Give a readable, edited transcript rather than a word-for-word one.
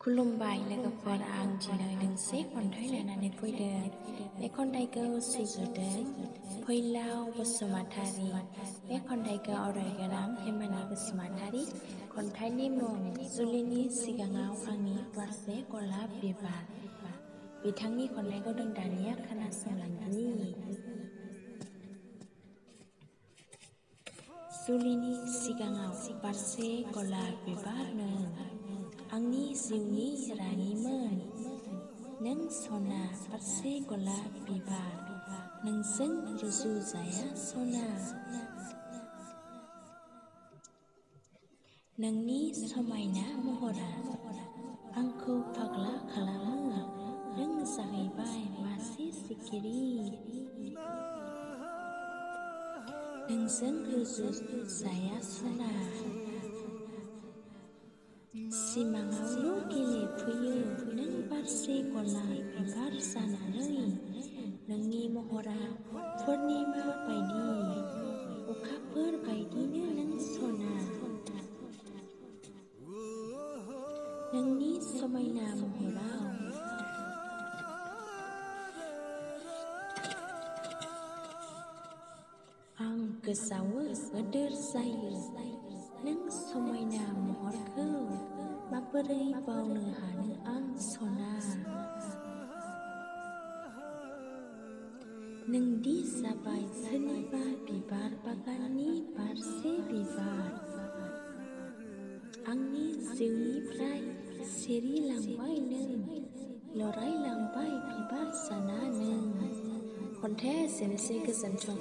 खुलुमबाय लोगोफोर, आं दिनै मोनसे खन्थाइ लानानै फैदों। बे खन्थाइखौ सुजुदों फैलाव बसुमतारी। बे खन्थाइखौ आवरायगोन आं हेमानि बसुमतारी। खन्थाइनि मुं जुलिनि सिगाङाव आंनि बारसे गलाब बिबार। बिथांनि खन्थाइखौ जों दानिया खोनासंलांदिनि। जुलिनि सिगाङाव बारसे गलाब बिबार नों आंनि जिउनि रानिमोन। नों सना बारसे गलाब बिबार, नोंजों रुजुजाया सना। नोंनि समायना महरा आंखौ फाग्ला खालामो। नों जाहैबाय मासे सिखिरि, नोंजों रुजुजाया सना। सिमाङावल' गेलेफैयो नों बारसे गलाब बिबार जानानै। नोंनि महरा पुर्निमा बायदि, अखाफोर बायदिनो नों सना। नोंनि समायना महराव आं गोसोआव बोदोर जायो। नों समायना महरखौ माबोरै बावनो हानो आं सना। नोंदि जाबाय सोरनिबा बिबार बागाननि बारसे बिबार, आंनि जिउनिफ्राय सिरिलांबाय नों, लरायलांबाय बिबार जाना नों। खन्थाइया एसेनोसै, गोजोन्थों।